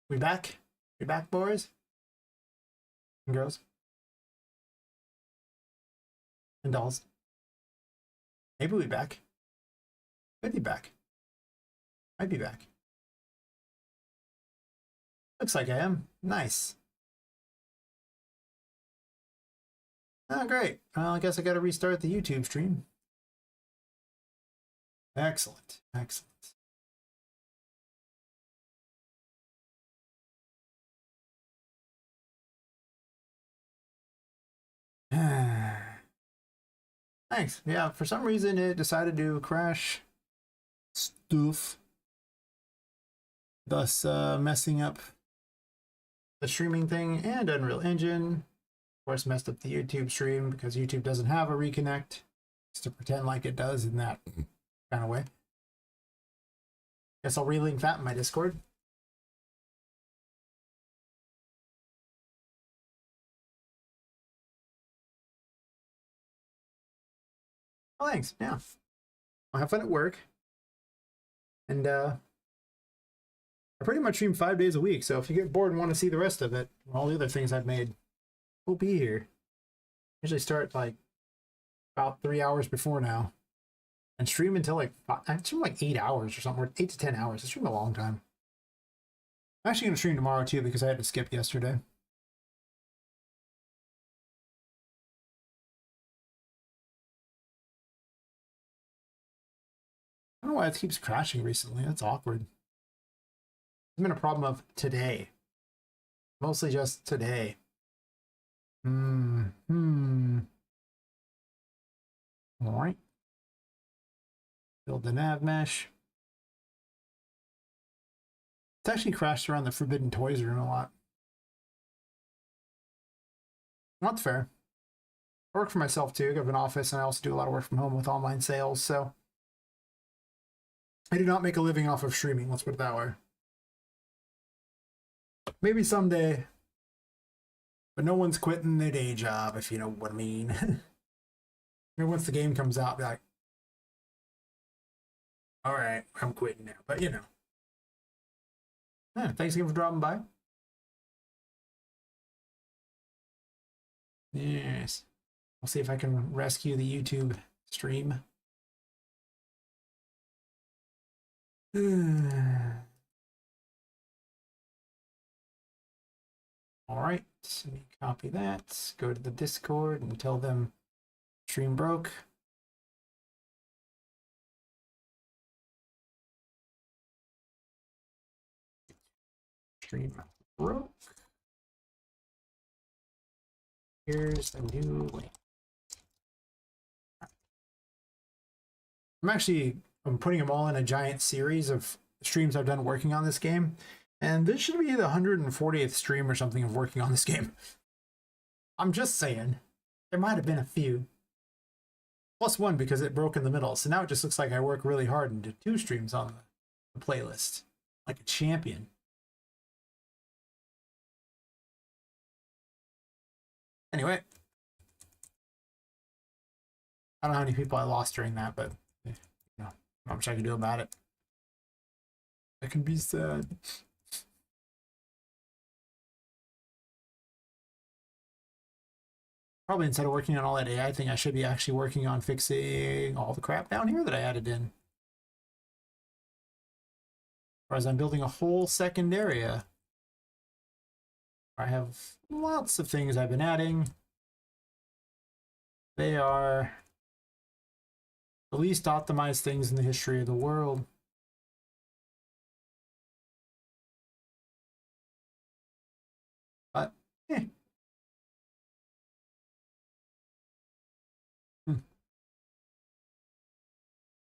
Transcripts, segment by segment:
We back? We back, boys and girls and dolls. Maybe we back. Could be back. Might be back. Looks like I am. Nice. Oh, great. Well, I guess I got to restart the YouTube stream. Excellent. Excellent. Thanks. Yeah, for some reason it decided to crash stuff, thus messing up the streaming thing, and Unreal Engine. Of course, messed up the YouTube stream because YouTube doesn't have a reconnect. Just to pretend like it does in that kind of way. Guess I'll relink that in my Discord. Oh, thanks. Yeah. I'll have fun at work. And I pretty much stream 5 days a week, so if you get bored and want to see the rest of it, all the other things I've made, we'll be here. Usually start like about 3 hours before now. And stream until like, I stream like 8 hours or something, or 8 to 10 hours. I stream a long time. I'm actually going to stream tomorrow too because I had to skip yesterday. I don't know why it keeps crashing recently. That's awkward. It's been a problem of today. Mostly just today. All right. Build the nav mesh. It's actually crashed around the Forbidden Toys room a lot. That's fair. I work for myself too. I have an office and I also do a lot of work from home with online sales, so I do not make a living off of streaming, let's put it that way. Maybe someday, but no one's quitting their day job, if you know what I mean. Maybe once the game comes out, be like, all right, I'm quitting now, but you know. Yeah, thanks again for dropping by. Yes. I'll see if I can rescue the YouTube stream. All right, let me copy that. Go to the Discord and tell them stream broke. Stream broke. Here's the new link. I'm putting them all in a giant series of streams I've done working on this game. And this should be the 140th stream or something of working on this game. I'm just saying. There might have been a few. Plus one because it broke in the middle. So now it just looks like I work really hard and did 2 streams on the playlist. Like a champion. Anyway. I don't know how many people I lost during that, but you know, not much I can do about it. I can be sad. Probably instead of working on all that AI thing, I should be actually working on fixing all the crap down here that I added in. Whereas I'm building a whole second area. I have lots of things I've been adding. They are the least optimized things in the history of the world. But, eh.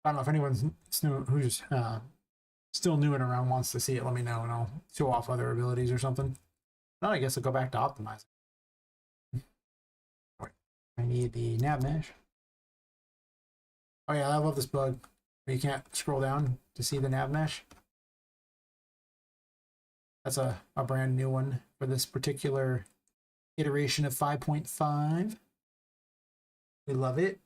I don't know if anyone's who's still new and around wants to see it. Let me know and I'll show off other abilities or something. Now I guess I'll go back to optimizing. I need the nav mesh. Oh yeah, I love this bug. You can't scroll down to see the nav mesh. That's a brand new one for this particular iteration of 5.5. We love it.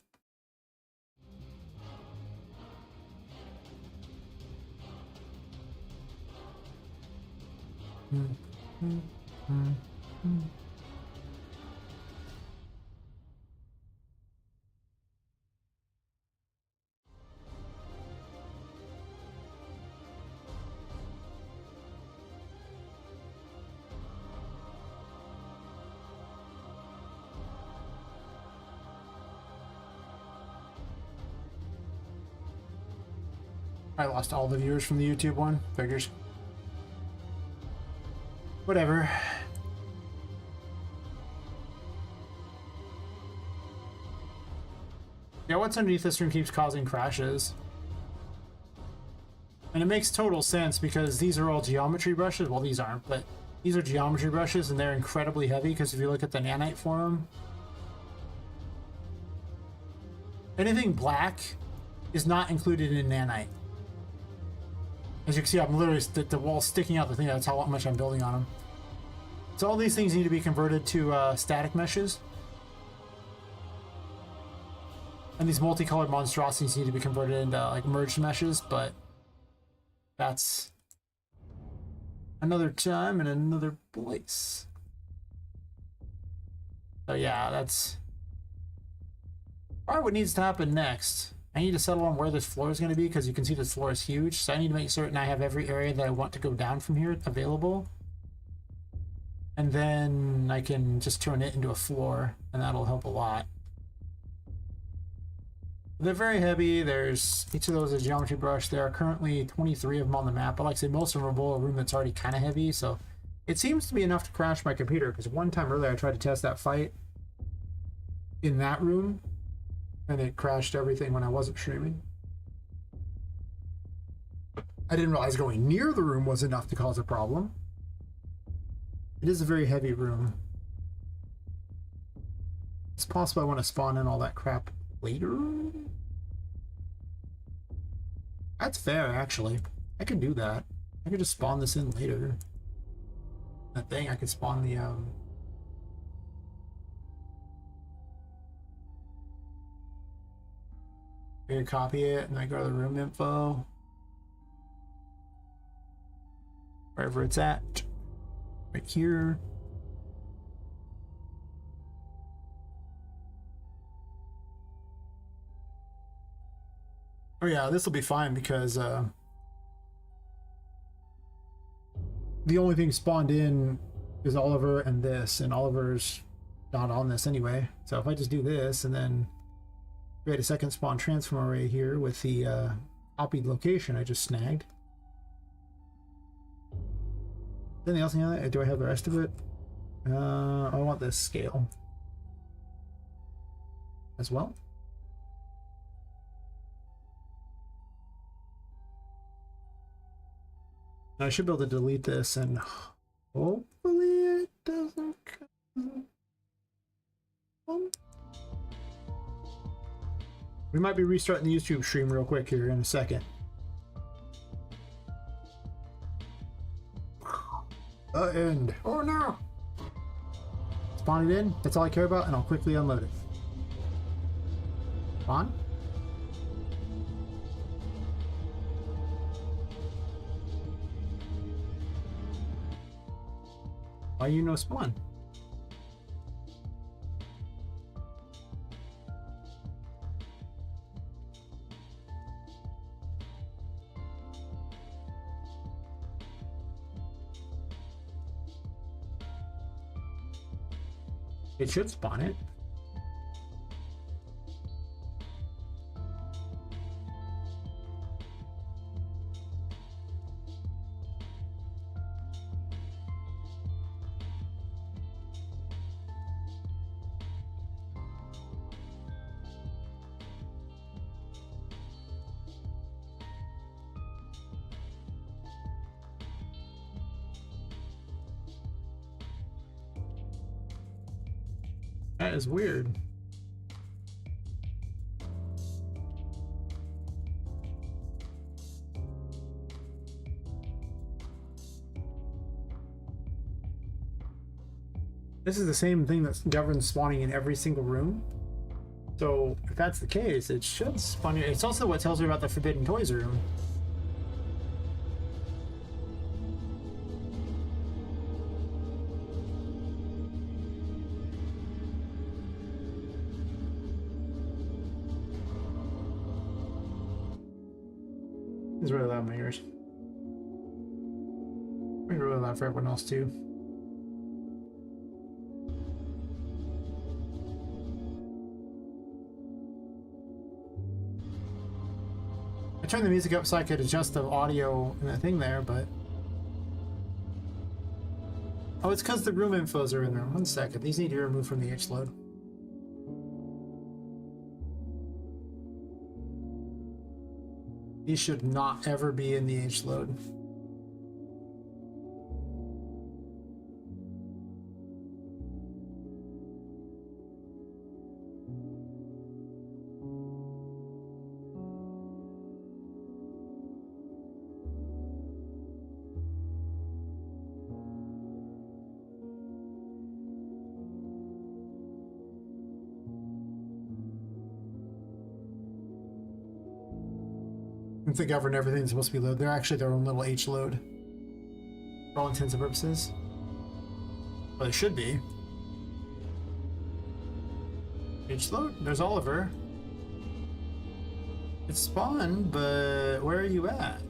I lost all the viewers from the YouTube one. Figures. Whatever. Yeah, what's underneath this room keeps causing crashes. And it makes total sense because these are all geometry brushes. Well, these aren't, but these are geometry brushes and they're incredibly heavy because if you look at the nanite for them, anything black is not included in nanite. As you can see, I'm literally the wall sticking out the thing. That's how much I'm building on them. So all these things need to be converted to static meshes. And these multicolored monstrosities need to be converted into like merged meshes, but that's another time and another place. So yeah, that's probably what needs to happen next. I need to settle on where this floor is going to be because you can see this floor is huge. So I need to make certain I have every area that I want to go down from here available. And then I can just turn it into a floor and that'll help a lot. They're very heavy. There's each of those is a geometry brush. There are currently 23 of them on the map. But like I say, most of them are below a room that's already kind of heavy. So it seems to be enough to crash my computer because one time earlier I tried to test that fight in that room. And it crashed everything when I wasn't streaming. I didn't realize going near the room was enough to cause a problem. It is a very heavy room. It's possible I want to spawn in all that crap later. That's fair, actually. I could do that. I could just spawn this in later. That thing, I could spawn the here, copy it, and I go to the room info. Wherever it's at. Right here. Oh yeah, this will be fine because the only thing spawned in is Oliver and this, and Oliver's not on this anyway. So if I just do this and then create a second spawn transform array here with the copied location I just snagged. Anything else? Do I have the rest of it? I want this scale as well. I should be able to delete this and hopefully it doesn't come. We might be restarting the YouTube stream real quick here in a second. End. Oh no! Spawn it in. That's all I care about, and I'll quickly unload it. Spawn. Why you no spawn? It should spawn it. That is weird. This is the same thing that governs spawning in every single room. So if that's the case, it should spawn. It's also what tells me about the Forbidden Toys room. It's really loud in my ears. It's really loud for everyone else too. I turned the music up so I could adjust the audio and the thing there, but... Oh, it's because the room infos are in there. 1 second. These need to be removed from the H-load. These should not ever be in the H-load. If they govern everything's supposed to be load, they're actually their own little H load. For all intents and purposes. Well, they should be. H load? There's Oliver. It's spawned, but where are you at?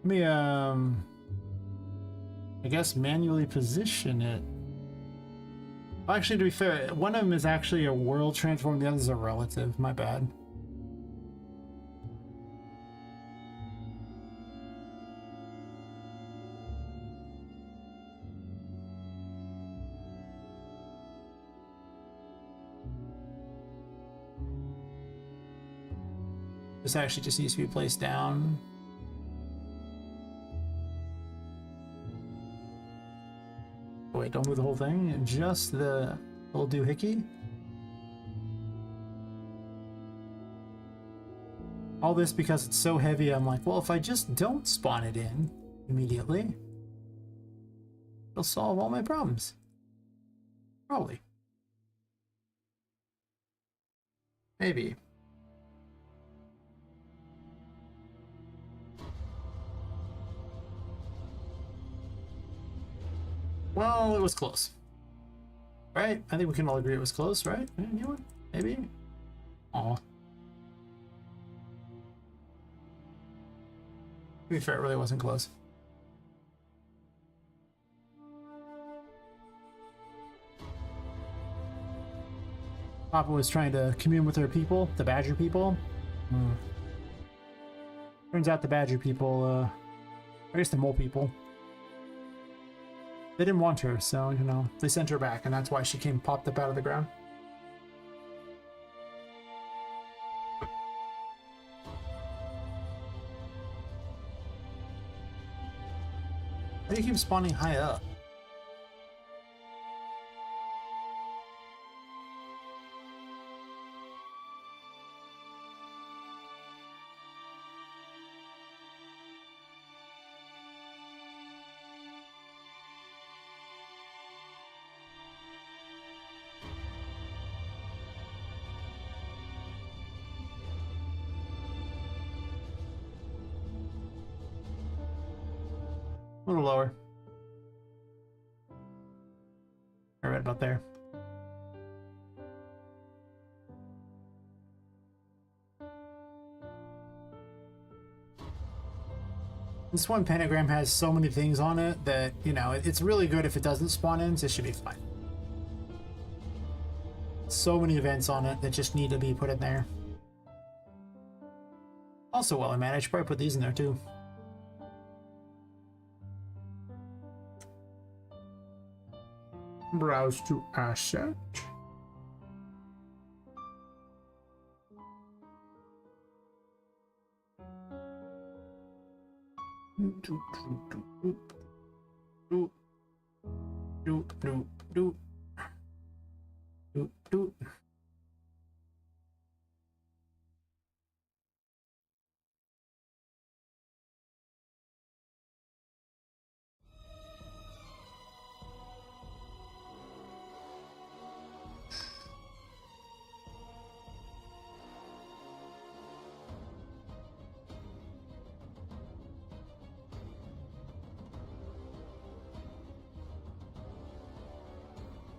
Let me, I guess manually position it. Well, actually, to be fair, one of them is actually a world transform, the other is a relative. My bad. This actually just needs to be placed down. Wait, don't move the whole thing, just the little doohickey. All this because it's so heavy, I'm like, well, if I just don't spawn it in immediately, it'll solve all my problems. Probably. Maybe. Well, it was close. Right? I think we can all agree it was close, right? Anyone? Maybe? Aw. To be fair, it really wasn't close. Papa was trying to commune with her people, the Badger people. Turns out the Badger people, I guess the Mole people, they didn't want her, so, you know, they sent her back, and that's why she popped up out of the ground. Why do you keep spawning high up? A little lower. Right about there. This one pentagram has so many things on it that, you know, it's really good if it doesn't spawn in, so it should be fine. So many events on it that just need to be put in there. Also, while I'm at it, I should probably put these in there too. Browse to asset.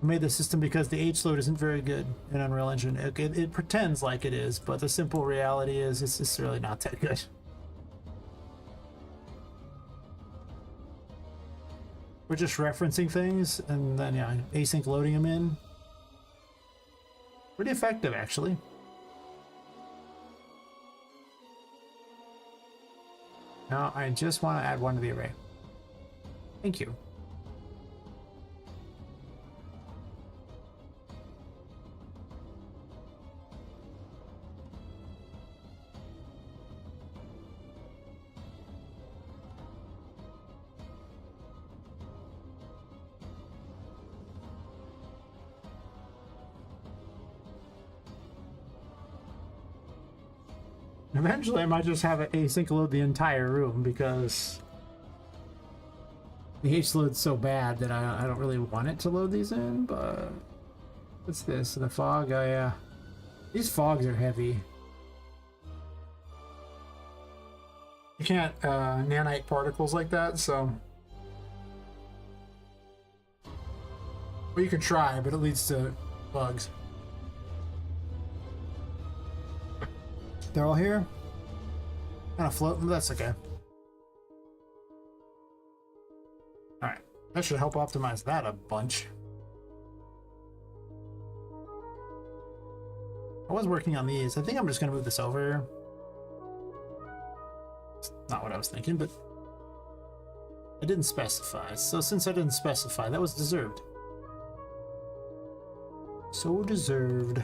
I made the system because the H load isn't very good in Unreal Engine. It pretends like it is, but the simple reality is it's just really not that good. We're just referencing things and then, yeah, async loading them in. Pretty effective, actually. Now, I just want to add one to the array. Thank you. Eventually, I might just have it async load the entire room because the H load's so bad that I don't really want it to load these in, but what's this? The fog? Oh, yeah. These fogs are heavy. You can't nanite particles like that, so... Well, you could try, but it leads to bugs. They're all here? Kind of floating, but that's okay. Alright, that should help optimize that a bunch. I was working on these. I think I'm just going to move this over. It's not what I was thinking, but I didn't specify. So since I didn't specify, that was deserved. So deserved.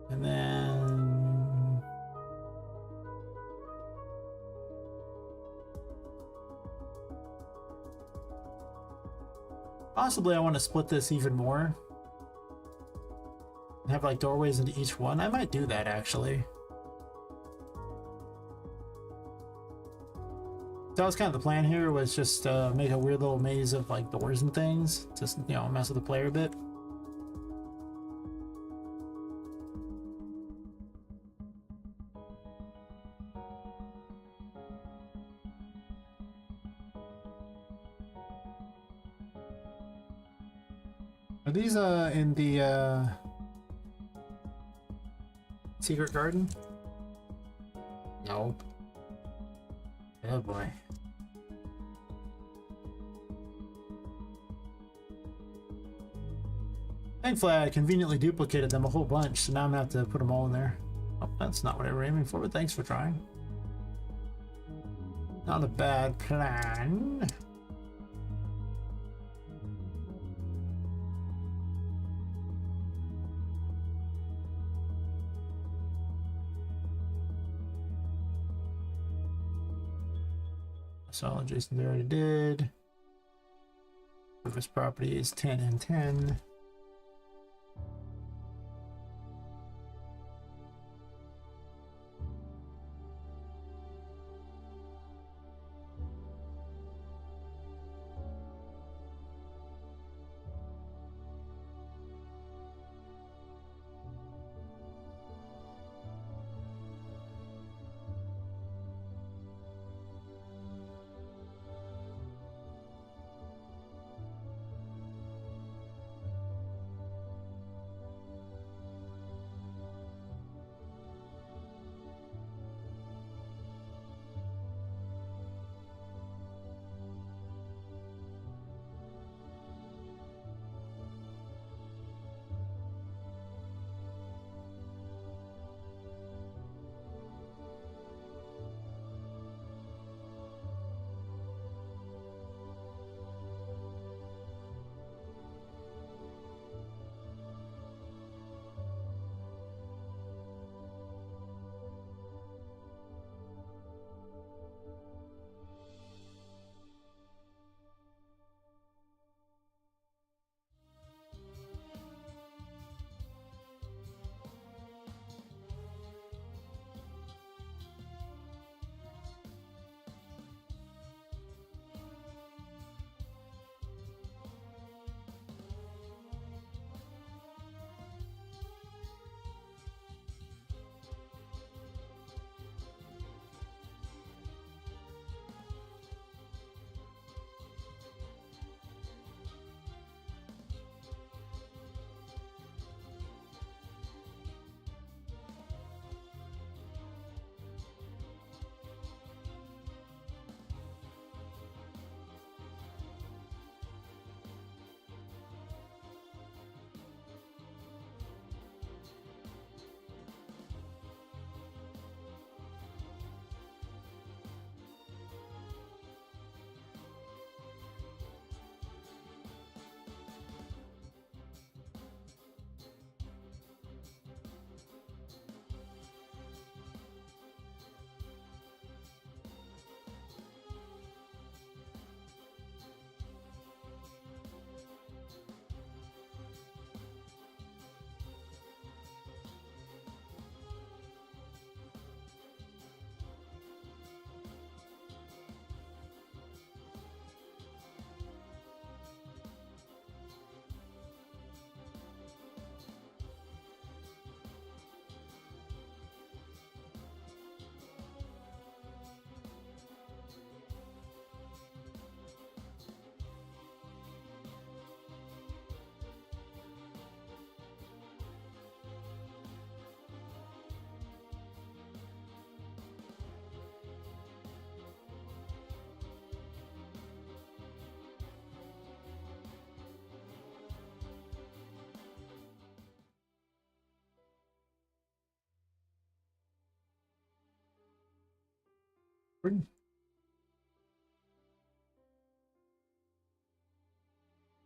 And then... possibly I want to split this even more. And have like doorways into each one. I might do that actually. That was kind of the plan here, was just make a weird little maze of like doors and things. Just, you know, mess with the player a bit. Are these in the secret garden? No. Oh boy. Thankfully I conveniently duplicated them a whole bunch, so now I'm gonna have to put them all in there. Oh, that's not what I were aiming for, but thanks for trying. Not a bad plan. Solid Jason already did. Surface property is 10 and 10.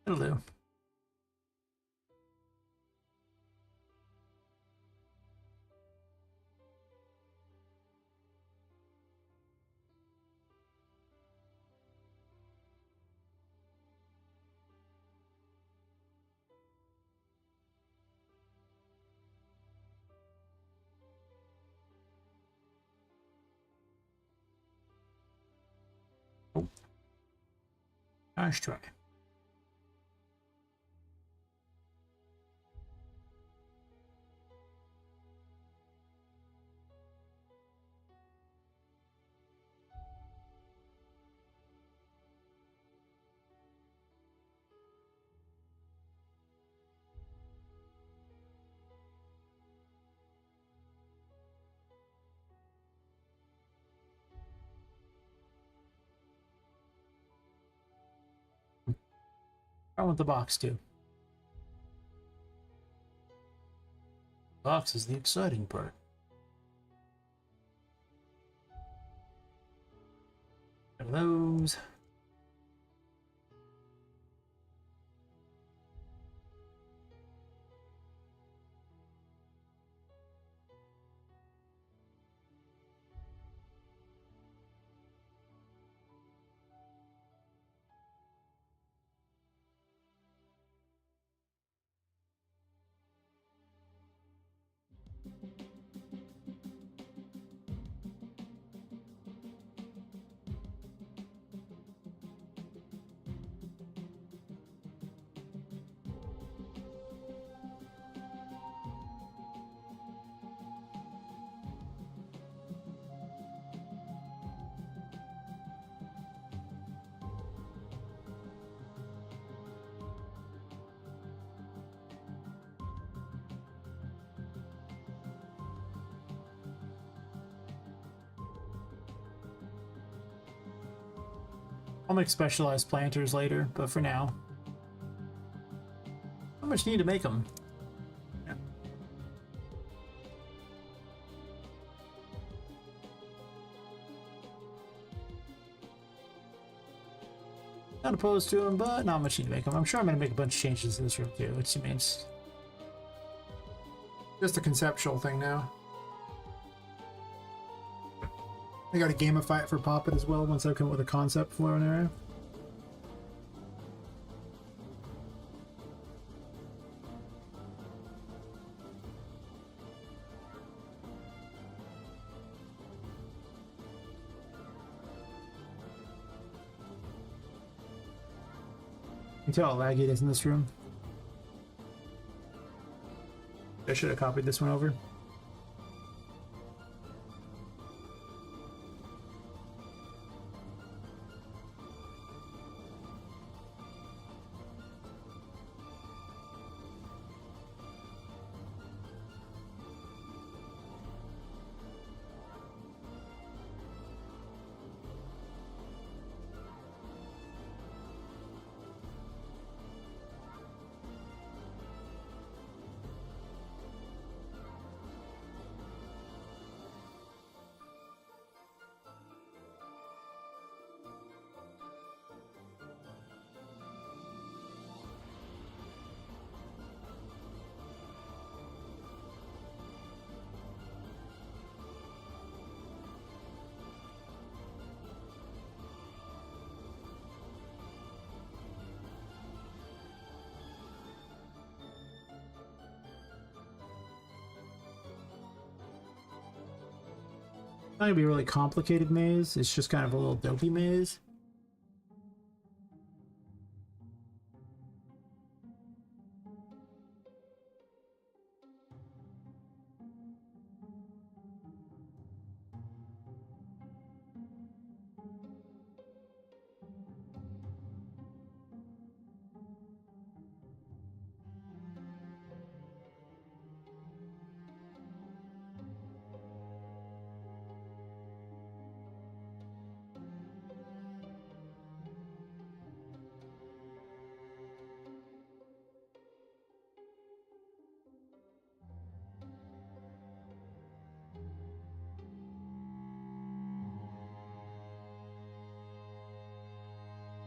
It'll do. Oh. Nice try. I want the box too. Box is the exciting part. Of those. I'll make specialized planters later, but for now, how much do you need to make them? Yeah. Not opposed to them, but not much need to make them. I'm sure I'm going to make a bunch of changes to this room too, which means just a conceptual thing now. I got to gamify it for Poppet as well once I come up with a concept for an area. You can tell how laggy it is in this room. I should have copied this one over. Not gonna be a really complicated maze, it's just kind of a little dopey maze.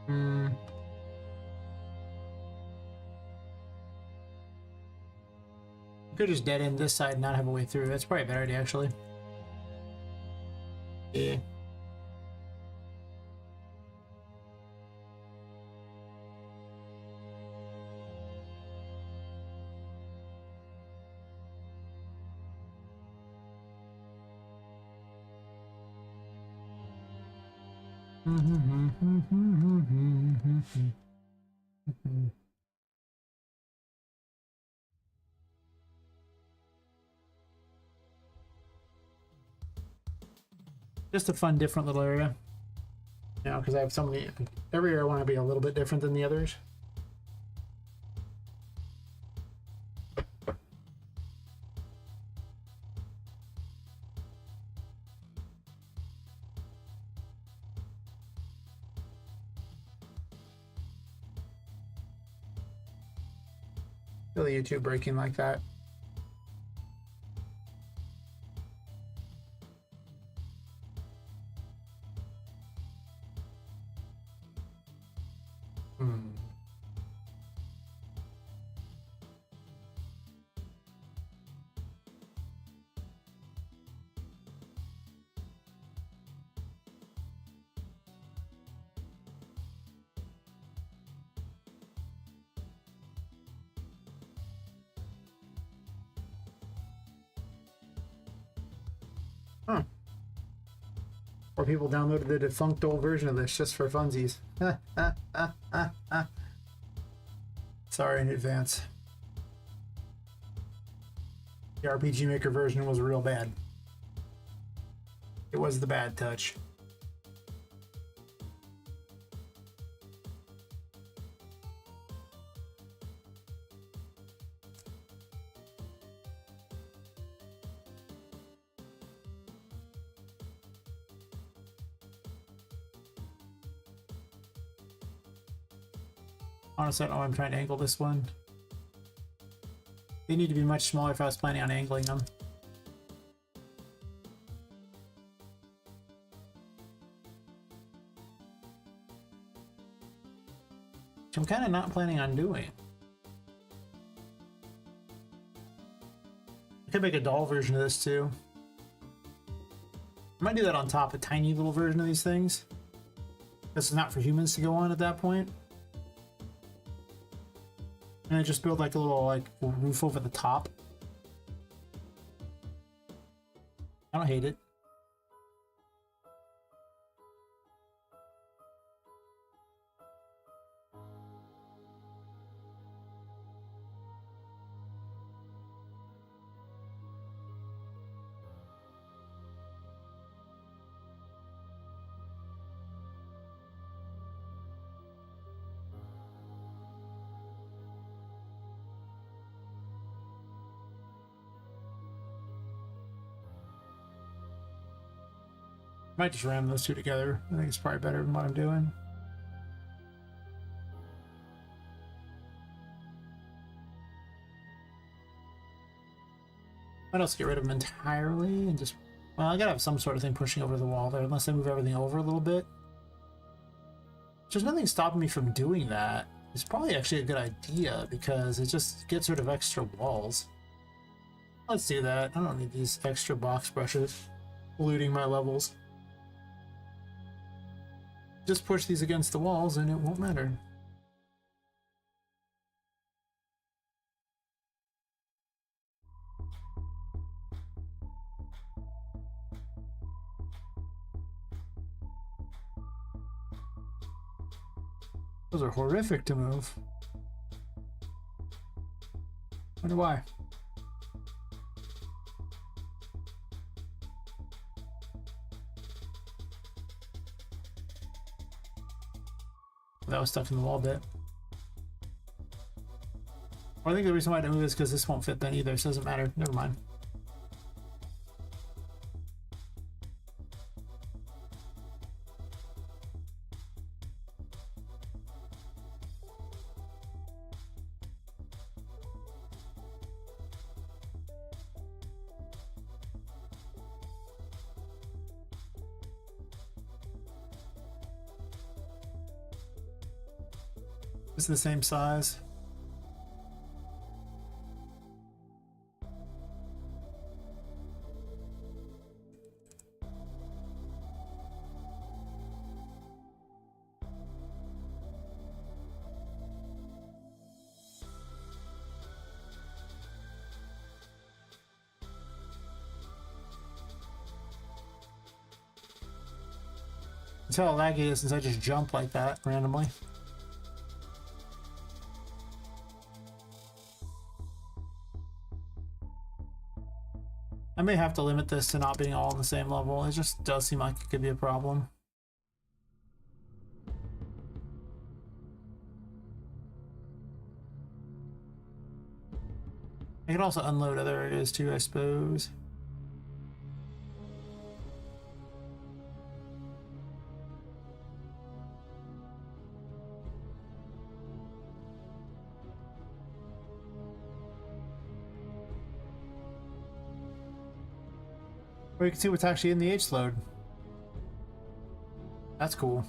Hmm. We could just dead end this side and not have a way through. That's probably a better idea, actually. Yeah. Just a fun, different little area. You know, because I have so many. Every area I want to be a little bit different than the others. Feel YouTube breaking like that. Huh. Or people downloaded the defunct old version of this just for funsies. Sorry in advance. The RPG Maker version was real bad. It was the bad touch. Honestly, I don't know why I'm trying to angle this one. They need to be much smaller if I was planning on angling them. Which I'm kind of not planning on doing. I could make a doll version of this too. I might do that on top, a tiny little version of these things. This is not for humans to go on at that point. And I just build like a little like roof over the top. I don't hate it. Might just ram those two together. I think it's probably better than what I'm doing. Might also get rid of them entirely and just... Well, I gotta have some sort of thing pushing over the wall there, unless I move everything over a little bit. There's nothing stopping me from doing that. It's probably actually a good idea, because it just gets rid of extra walls. Let's do that. I don't need these extra box brushes polluting my levels. Just push these against the walls and it won't matter. Those are horrific to move. Wonder why. That was stuck in the wall bit. Well, I think the reason why I didn't move is because this won't fit then either, so it doesn't matter. Never mind. It's the same size. That's how laggy it is since I just jump like that randomly. I may have to limit this to not being all on the same level. It just does seem like it could be a problem. I could also unload other areas too, I suppose. Or you can see what's actually in the H load. That's cool.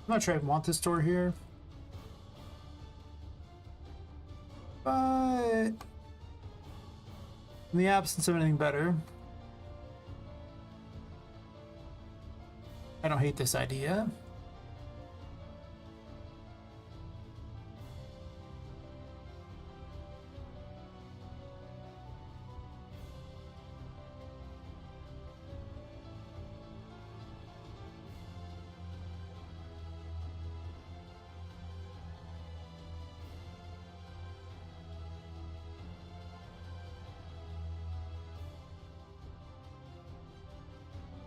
I'm not sure I want this door here. But in the absence of anything better, I don't hate this idea.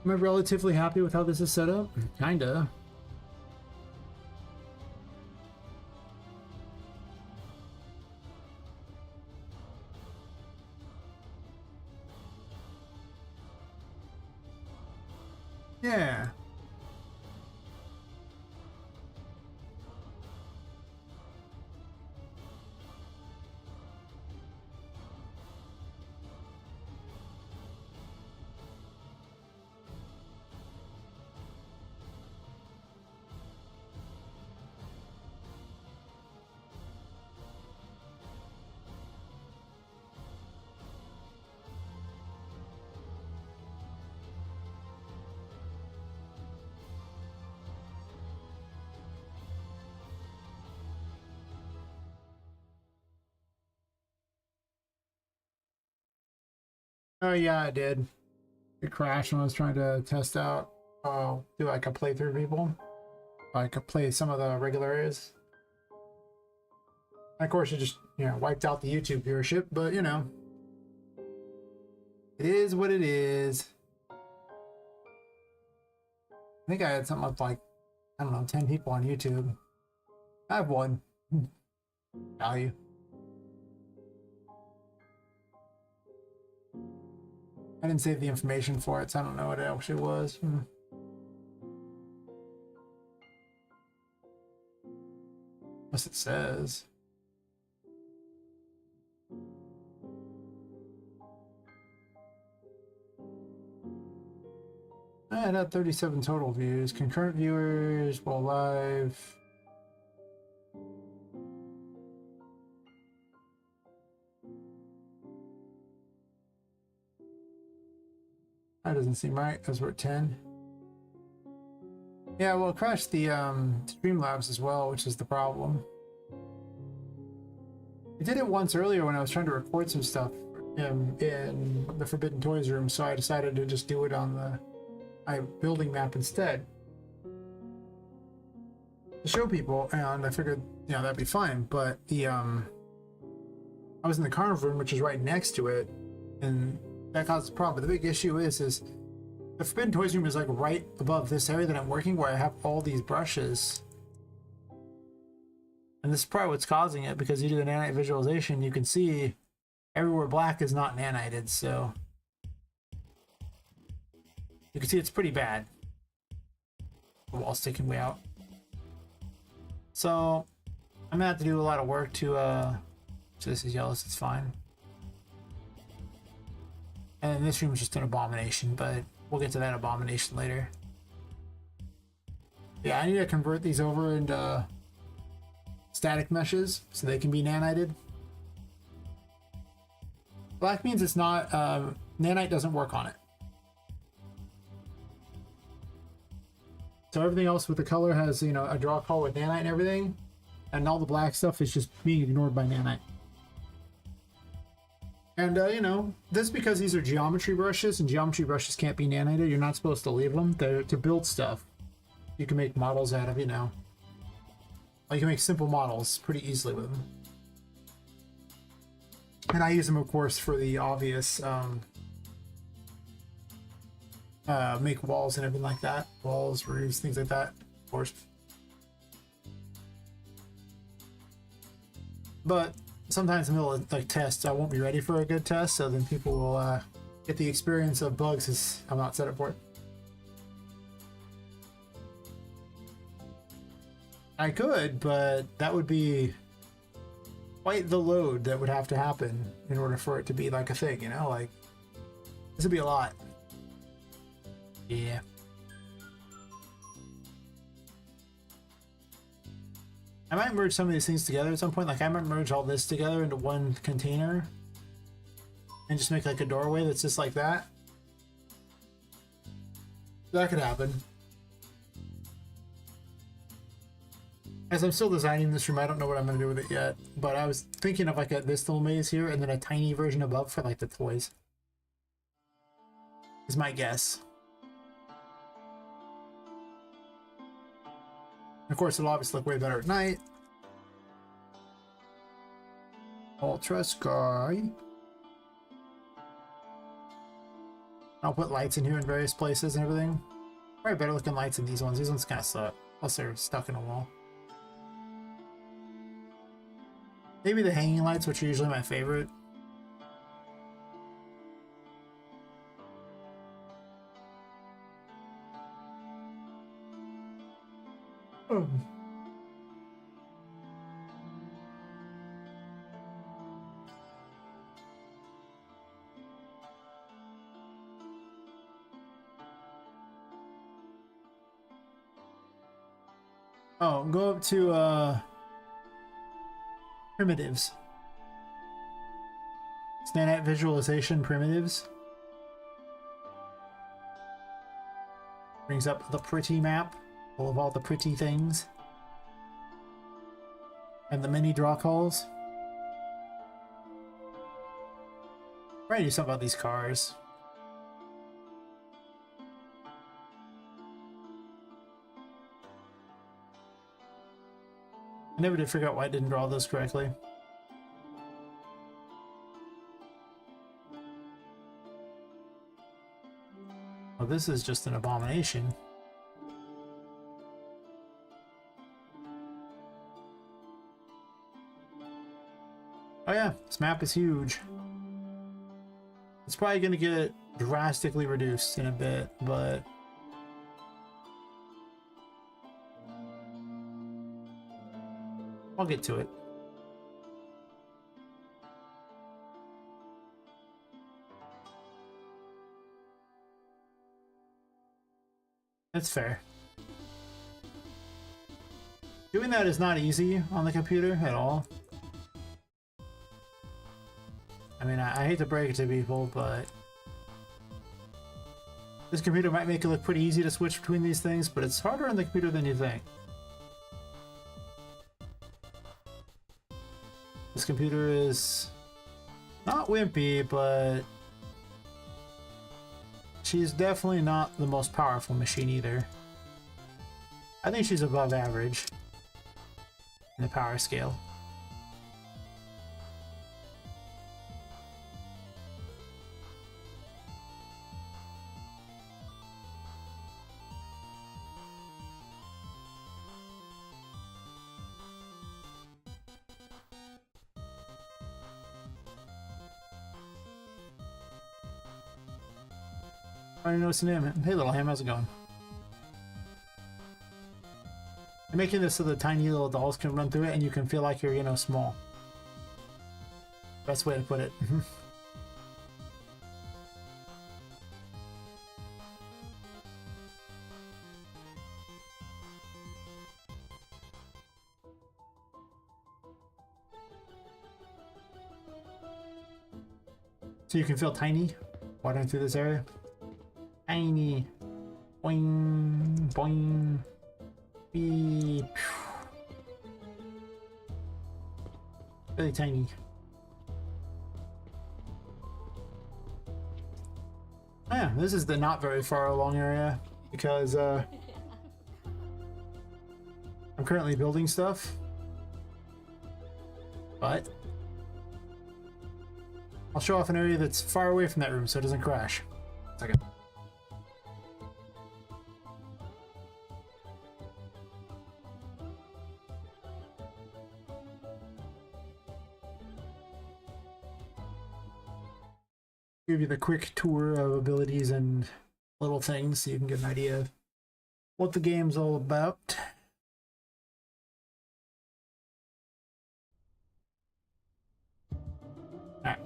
Am I relatively happy with how this is set up? Kinda. Yeah. Oh yeah, I did. It crashed when I was trying to test out, do like a playthrough people. I could play some of the regular areas. And of course, it just, you know, wiped out the YouTube viewership, but you know, it is what it is. I think I had something up like, I don't know, 10 people on YouTube. I have one. Value. I didn't save the information for it, so I don't know what it actually was. Unless it says. I had 37 total views. Concurrent viewers while live. That doesn't seem right because we're at 10. Yeah, well, it crashed the Streamlabs as well, which is the problem. I did it once earlier when I was trying to record some stuff in the Forbidden Toys room, so I decided to just do it on my building map instead to show people, and I figured, you know, that'd be fine. But the I was in the carnival room, which is right next to it, and that caused a problem. But the big issue is the Forbidden Toys room is like right above this area that I'm working, where I have all these brushes. And this is probably what's causing it, because you do the nanite visualization, you can see everywhere black is not nanited, so you can see it's pretty bad. The wall's sticking way out. So I'm gonna have to do a lot of work to so this is yellow, so it's fine. And this room is just an abomination, but we'll get to that abomination later. Yeah, I need to convert these over into static meshes so they can be nanited. Black means it's not, nanite doesn't work on it. So everything else with the color has, you know, a draw call with nanite and everything, and all the black stuff is just being ignored by nanite. And, you know, this is because these are geometry brushes, and geometry brushes can't be nanited. You're not supposed to leave them. They're to build stuff. You can make models out of, you know. You can make simple models pretty easily with them. And I use them, of course, for the obvious, make walls and everything like that. Walls, roofs, things like that, of course. But sometimes in the middle of like tests, I won't be ready for a good test, so then people will get the experience of bugs as I'm not set up for it. I could, but that would be quite the load that would have to happen in order for it to be like a thing, you know? Like, this would be a lot. Yeah. I might merge some of these things together at some point. Like, I might merge all this together into one container and just make like a doorway that's just like that. That could happen. As I'm still designing this room, I don't know what I'm going to do with it yet, but I was thinking of like this little maze here and then a tiny version above for like the toys. Is my guess. Of course, it'll obviously look way better at night. Ultra Sky. I'll put lights in here in various places and everything. Probably better looking lights than these ones. These ones kind of suck. Plus they're stuck in a wall. Maybe the hanging lights, which are usually my favorite. Oh. Oh, go up to primitives. Nanite visualization primitives. Brings up the pretty map, full of all the pretty things. And the mini draw calls. I need to do something about these cars. I never did figure out why I didn't draw those correctly. Well, this is just an abomination. Oh yeah, this map is huge. It's probably going to get drastically reduced in a bit, but I'll get to it. That's fair. Doing that is not easy on the computer at all. I mean, I hate to break it to people, but this computer might make it look pretty easy to switch between these things, but it's harder on the computer than you think. This computer is not wimpy, but she's definitely not the most powerful machine either. I think she's above average in the power scale. I didn't notice the name. Hey, little ham, how's it going? I'm making this so the tiny little dolls can run through it and you can feel like you're, you know, small. Best way to put it. So you can feel tiny wandering through this area. Tiny. Boing, boing. Beep. Really tiny. Oh yeah, this is the not very far along area because I'm currently building stuff, but I'll show off an area that's far away from that room so it doesn't crash. Second. Give you the quick tour of abilities and little things so you can get an idea of what the game's all about. Alright.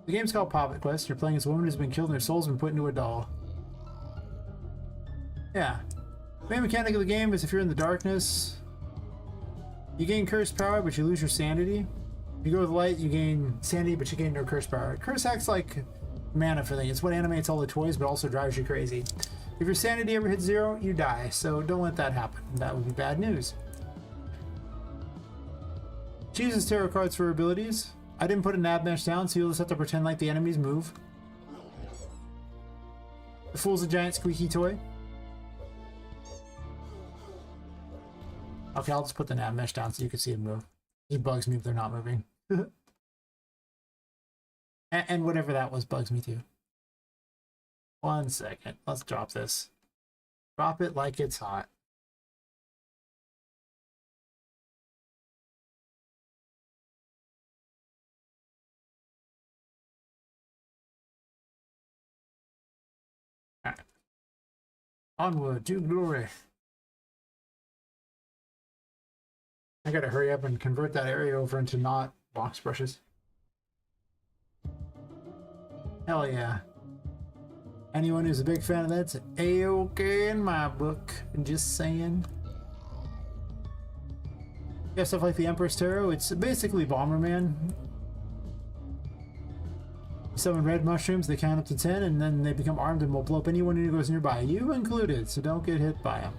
The game's called Poppet Quest. You're playing as a woman who's been killed and her soul's been put into a doll. Yeah. The main mechanic of the game is if you're in the darkness, you gain cursed power, but you lose your sanity. If you go with light, you gain sanity, but you gain no curse power. Curse acts like mana for things. It's what animates all the toys, but also drives you crazy. If your sanity ever hits 0, you die, so don't let that happen. That would be bad news. She uses tarot cards for her abilities. I didn't put a nav mesh down, so you'll just have to pretend like the enemies move. The Fool's a giant squeaky toy. Okay, I'll just put the nav mesh down so you can see them move. It bugs me if they're not moving. And whatever that was bugs me too. 1 second. Let's drop this. Drop it like it's hot. All right. Onward to glory. I gotta hurry up and convert that area over into not box brushes. Hell yeah. Anyone who's a big fan of that's A-okay in my book. Just saying. Yeah, stuff like the Emperor's Tarot, it's basically Bomberman. You summon red mushrooms, they count up to 10, and then they become armed and will blow up anyone who goes nearby. You included, so don't get hit by them.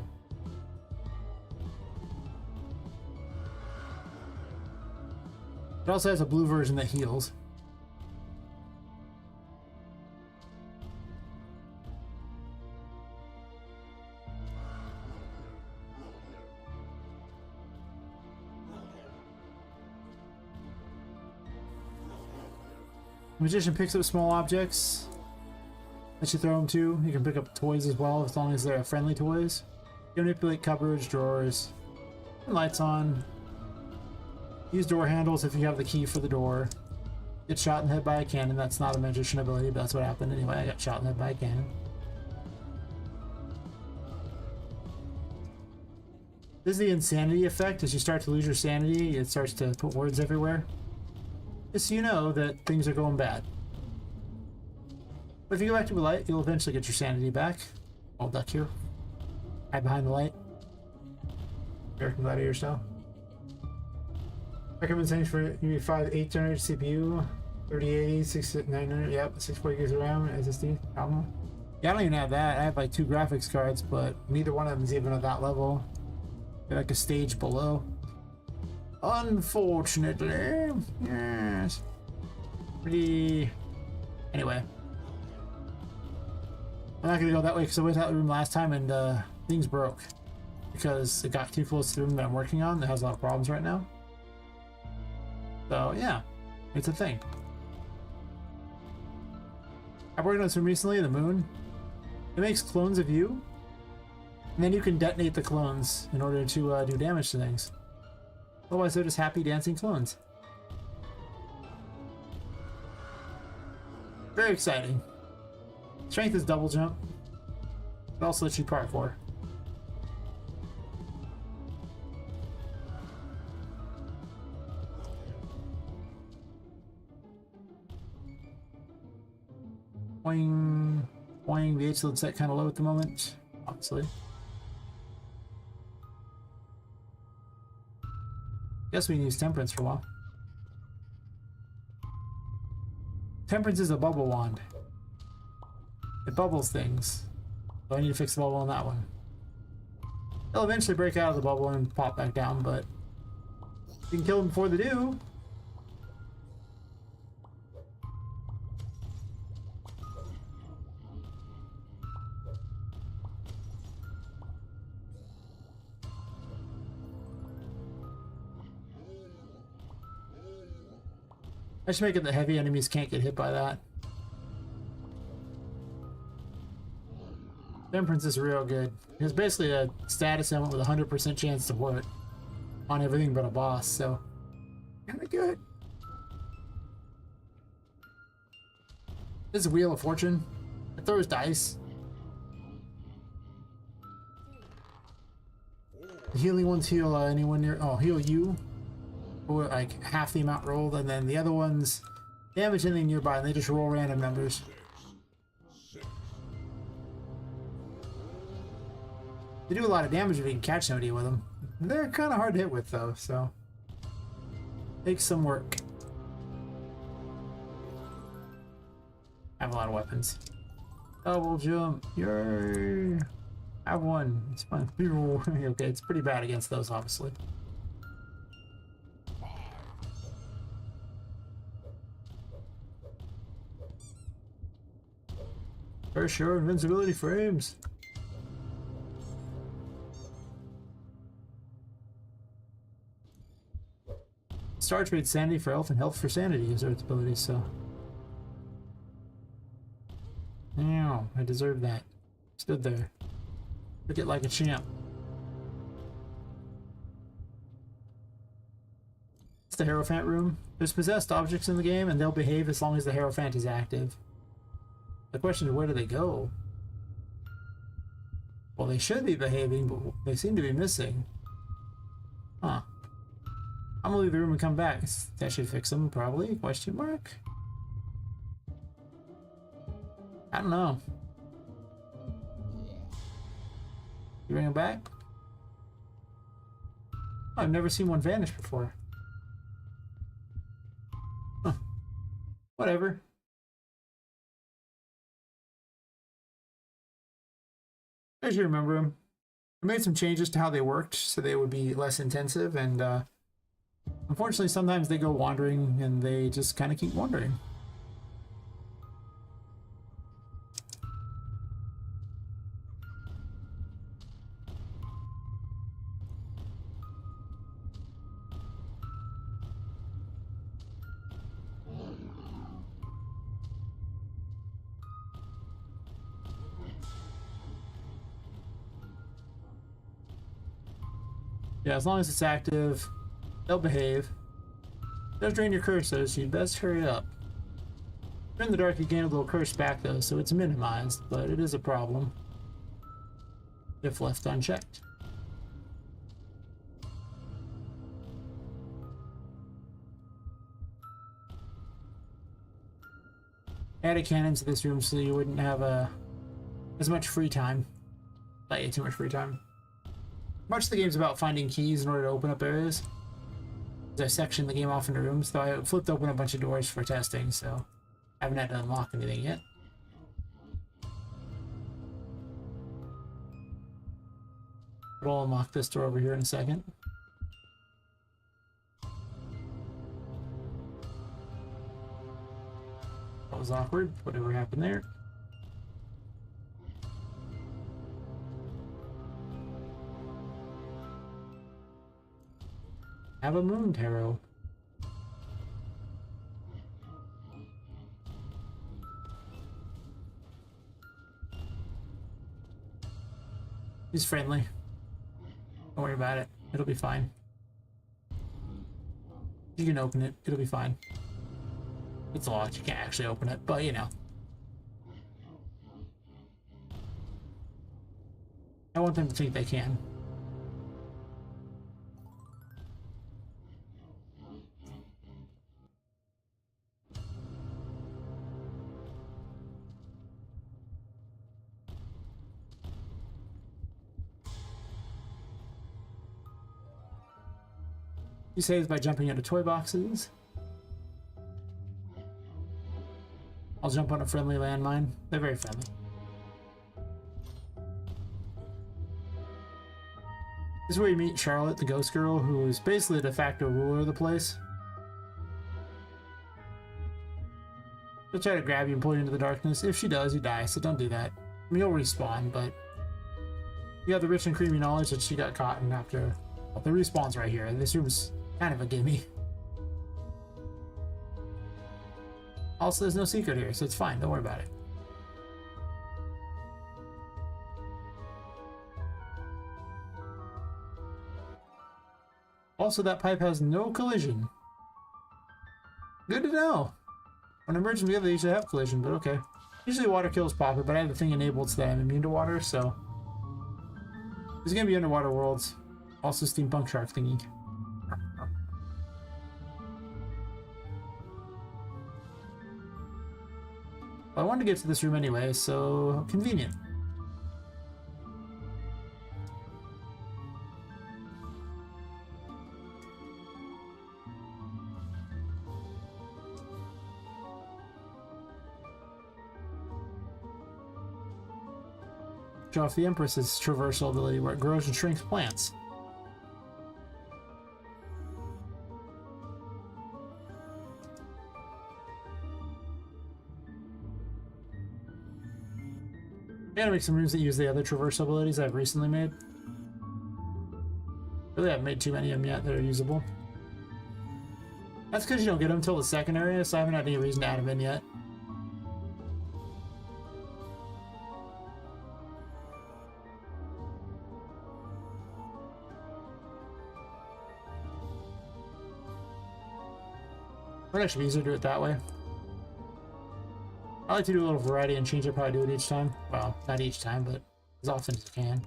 It also has a blue version that heals. Magician picks up small objects that you throw them to. You can pick up toys as well, as long as they're friendly toys. You manipulate cupboards, drawers, turn lights on. Use door handles if you have the key for the door. Get shot in the head by a cannon. That's not a magician ability, but that's what happened anyway. I got shot in the head by a cannon. This is the insanity effect. As you start to lose your sanity, it starts to put words everywhere. Just so you know that things are going bad. But if you go back to the light, you'll eventually get your sanity back. I'll duck here. Hide behind the light. American Gladiator style. Recommend settings for UE 5 800 CPU, 3080, 6900, yep, 640 gigs of RAM, SSD. I don't know. Yeah, I don't even have that. I have like 2 graphics cards, but neither one of them is even at that level. They're like a stage below. Unfortunately, yes. Pretty. Anyway, I'm not gonna go that way because I went out of the room last time and things broke because it got too close to the room that I'm working on that has a lot of problems right now. So yeah, it's a thing. I worked on this room recently, the moon. It makes clones of you, and then you can detonate the clones in order to do damage to things. Otherwise, they're just happy dancing clones. Very exciting. Strength is double jump. It also lets you parkour. Boing, boing. The H-load set kind of low at the moment, obviously. Guess we can use Temperance for a while. Temperance is a bubble wand. It bubbles things. So I need to fix the bubble on that one. They'll eventually break out of the bubble and pop back down, but you can kill them before they do. I should make it that heavy enemies can't get hit by that. Temperance is real good. It's basically a status element with a 100% chance to work on everything but a boss, so kinda good. This is Wheel of Fortune. It throws dice. The healing ones heal anyone near. Oh, heal you. Or like half the amount rolled, and then the other ones damage anything nearby, and they just roll random numbers. They do a lot of damage if you can catch somebody with them. They're kind of hard to hit with though, so takes some work. I have a lot of weapons. Double jump, yay! I have one. It's fun. Okay, it's pretty bad against those, obviously. For sure, invincibility frames. Star trade sanity for health and health for sanity is its abilities, so. Ow, I deserve that. Stood there. Took it like a champ. It's the Hierophant room. There's possessed objects in the game, and they'll behave as long as the Hierophant is active. The question is, where do they go? Well, they should be behaving, but they seem to be missing. Huh. I'm gonna leave the room and come back. That should fix them, probably? Question mark? I don't know. You bring them back? Oh, I've never seen one vanish before. Huh. Whatever. As you remember them, I made some changes to how they worked so they would be less intensive, and unfortunately sometimes they go wandering and they just kind of keep wandering. Yeah, as long as it's active, they'll behave. It does drain your curse though, so you best hurry up. If you're in the dark, you gain a little curse back though, so it's minimized, but it is a problem if left unchecked. Added cannons to this room so you wouldn't have as much free time. Not too much free time. Much of the game's about finding keys in order to open up areas. I sectioned the game off into rooms, though I flipped open a bunch of doors for testing, so I haven't had to unlock anything yet. But I'll unlock this door over here in a second. That was awkward, whatever happened there. Have a moon tarot. He's friendly. Don't worry about it. It'll be fine. You can open it. It'll be fine. It's locked. You can't actually open it, but you know. I want them to think they can. You save by jumping into toy boxes. I'll jump on a friendly landmine. They're very friendly. This is where you meet Charlotte, the ghost girl, who is basically the de facto ruler of the place. She'll try to grab you and pull you into the darkness. If she does, you die, so don't do that. I mean, you'll respawn, but you have the rich and creamy knowledge that she got caught in after. Well, the respawn's right here. This room's kind of a gimme. Also, there's no secret here, so it's fine. Don't worry about it. Also, that pipe has no collision. Good to know. When I merge them together, they usually have collision, but okay. Usually water kills Poppet, but I have the thing enabled so that I'm immune to water, so... There's gonna be underwater worlds. Also steampunk shark thingy. Well, I wanted to get to this room anyway, so convenient. Show off the Empress's traversal ability where it grows and shrinks plants. I gotta make some rooms that use the other traversal abilities I've recently made. Really haven't made too many of them yet that are usable. That's because you don't get them until the second area, so I haven't had any reason to add them in yet. Would actually be easier to do it that way. I like to do a little variety and change up how I do it each time. Well, not each time, but as often as I can.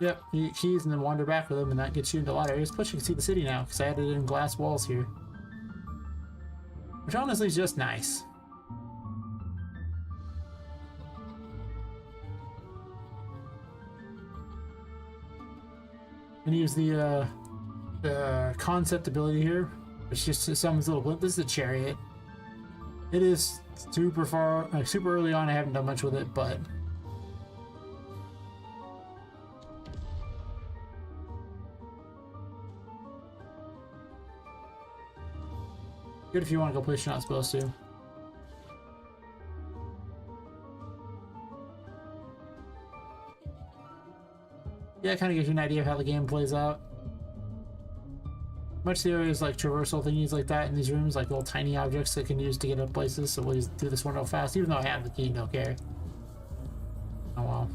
Yep, you get keys and then wander back with them, and that gets you into a lot of areas. Plus, you can see the city now, because I added in glass walls here. Which honestly is just nice. And use the concept ability here, which just summons a little blimp. This is a chariot. It is super far, like super early on. I haven't done much with it, but good if you want to go place you're not supposed to. Yeah, it kind of gives you an idea of how the game plays out. Much there is like traversal thingies like that in these rooms, like little tiny objects that can use to get up places. So we'll just do this one real fast, even though I have the key, don't care. Oh well.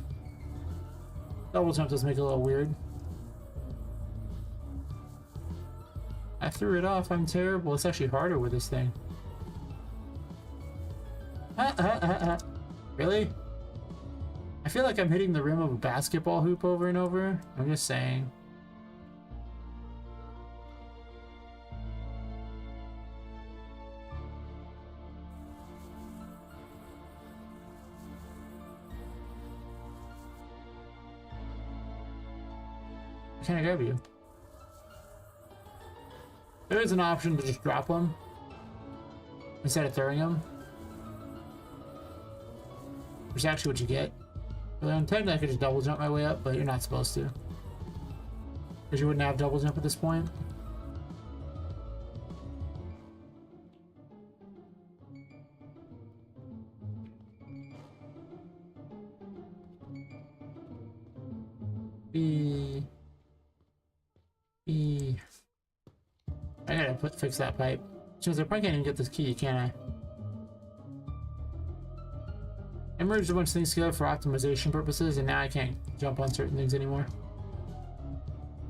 Double jump does make it a little weird. I threw it off, I'm terrible. It's actually harder with this thing. Really? I feel like I'm hitting the rim of a basketball hoop over and over. I'm just saying. Can I grab you? There is an option to just drop them instead of throwing them, which is actually what you get. So then technically I could just double jump my way up, but you're not supposed to, because you wouldn't have double jump at this point. I gotta fix that pipe. Since I probably can't even get this key, can I? I merged a bunch of things together for optimization purposes, and now I can't jump on certain things anymore.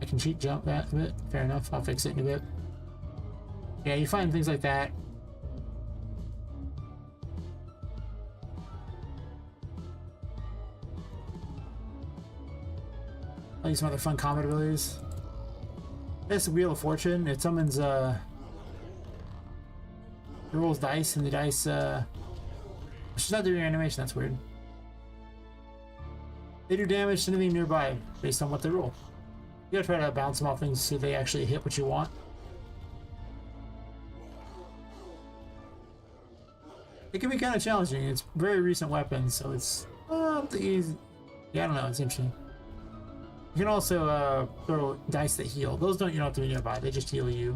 I can cheat jump that a bit. Fair enough, I'll fix it in a bit. Yeah, you find things like that. I'll use some other fun combat abilities. This Wheel of Fortune, it summons it rolls dice, and the dice she's not doing animation, that's weird. They do damage to anything nearby based on what they roll. You gotta try to bounce them off things so they actually hit what you want. It can be kind of challenging. It's very recent weapons, so it's easy. Yeah, I don't know, it's interesting. You can also throw dice that heal. Those don't, you don't have to be nearby, they just heal you.